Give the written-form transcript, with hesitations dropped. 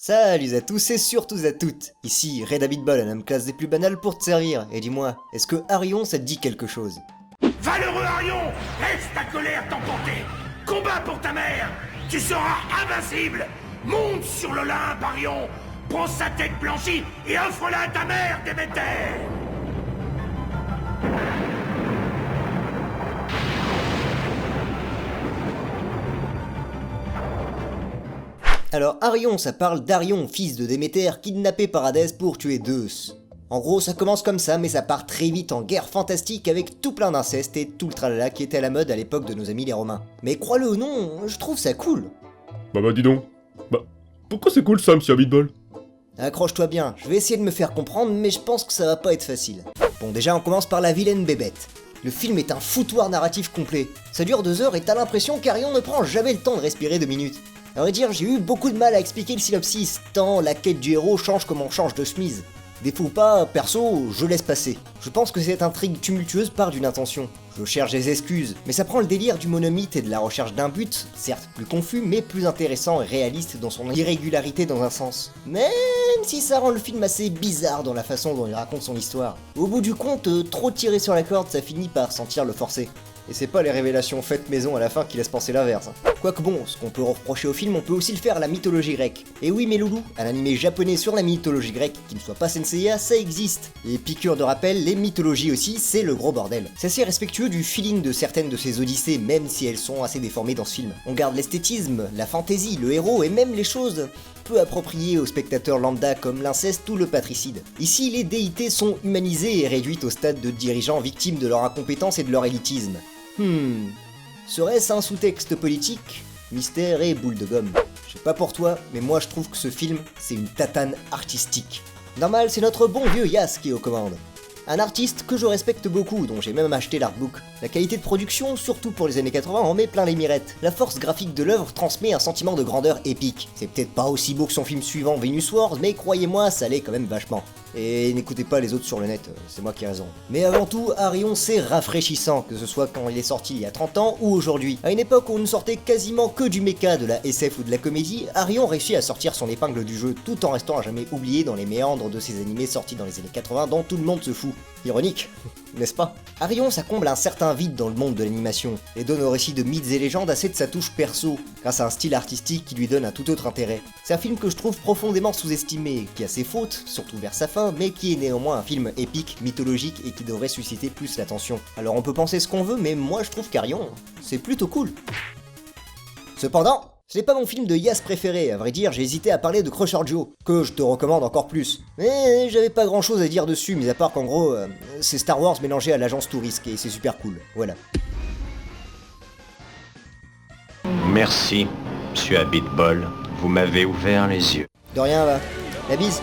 Salut à tous et surtout à toutes. Ici Red Habitball, un homme classe des plus banales pour te servir. Et dis-moi, est-ce que Arion ça te dit quelque chose? Valeureux Arion, laisse ta colère t'emporter. Combat pour ta mère. Tu seras invincible. Monte sur l'Olympe, Arion. Prends sa tête blanchie et offre-la à ta mère, Déméter. Alors Arion, ça parle d'Arion, fils de Déméter, kidnappé par Hadès pour tuer Zeus. En gros, ça commence comme ça, mais ça part très vite en guerre fantastique avec tout plein d'inceste et tout le tralala qui était à la mode à l'époque de nos amis les Romains. Mais crois-le ou non, je trouve ça cool. Bah dis donc. Pourquoi c'est cool ça, monsieur Habitball? Accroche-toi bien, je vais essayer de me faire comprendre, mais je pense que ça va pas être facile. Bon, déjà on commence par la vilaine bébête. Le film est un foutoir narratif complet. Ça dure 2 heures et t'as l'impression qu'Arion ne prend jamais le temps de respirer 2 minutes. À vrai dire, j'ai eu beaucoup de mal à expliquer le synopsis, tant la quête du héros change comme on change de chemise. Défaut ou pas, perso, je laisse passer. Je pense que cette intrigue tumultueuse part d'une intention. Je cherche des excuses, mais ça prend le délire du monomythe et de la recherche d'un but, certes plus confus, mais plus intéressant et réaliste dans son irrégularité dans un sens. Même si ça rend le film assez bizarre dans la façon dont il raconte son histoire. Au bout du compte, trop tirer sur la corde, ça finit par sentir le forcer. Et c'est pas les révélations faites maison à la fin qui laissent penser l'inverse. Quoique bon, ce qu'on peut reprocher au film, on peut aussi le faire à la mythologie grecque. Et oui mes loulous, un animé japonais sur la mythologie grecque qui ne soit pas Senseiya, ça existe. Et piqûre de rappel, les mythologies aussi, c'est le gros bordel. C'est assez respectueux du feeling de certaines de ces odyssées, même si elles sont assez déformées dans ce film. On garde l'esthétisme, la fantaisie, le héros et même les choses peu appropriées aux spectateurs lambda comme l'inceste ou le patricide. Ici, les déités sont humanisées et réduites au stade de dirigeants victimes de leur incompétence et de leur élitisme. Serait-ce un sous-texte politique? Mystère et boule de gomme. Je sais pas pour toi, mais moi je trouve que ce film, c'est une tatane artistique. Normal, c'est notre bon vieux Yas qui est aux commandes. Un artiste que je respecte beaucoup, dont j'ai même acheté l'artbook. La qualité de production, surtout pour les années 80, en met plein les mirettes. La force graphique de l'œuvre transmet un sentiment de grandeur épique. C'est peut-être pas aussi beau que son film suivant, Venus Wars, mais croyez-moi, ça l'est quand même vachement. Et n'écoutez pas les autres sur le net, c'est moi qui ai raison. Mais avant tout, Arion c'est rafraîchissant, que ce soit quand il est sorti il y a 30 ans ou aujourd'hui. À une époque où on ne sortait quasiment que du méca, de la SF ou de la comédie, Arion réussit à sortir son épingle du jeu tout en restant à jamais oublié dans les méandres de ces animés sortis dans les années 80 dont tout le monde se fout. Ironique, n'est-ce pas? Arion ça comble un certain vide dans le monde de l'animation, et donne au récit de mythes et légendes assez de sa touche perso, grâce à un style artistique qui lui donne un tout autre intérêt. C'est un film que je trouve profondément sous-estimé, qui a ses fautes, surtout vers sa fin, mais qui est néanmoins un film épique, mythologique et qui devrait susciter plus l'attention. Alors on peut penser ce qu'on veut, mais moi je trouve qu'Arion, c'est plutôt cool. Cependant, ce n'est pas mon film de Yas préféré, à vrai dire j'ai hésité à parler de Crusher Joe, que je te recommande encore plus. Mais j'avais pas grand chose à dire dessus, mis à part qu'en gros, c'est Star Wars mélangé à l'agence Touriste, et c'est super cool, voilà. Merci, monsieur Habitball, vous m'avez ouvert les yeux. De rien, va. La bise.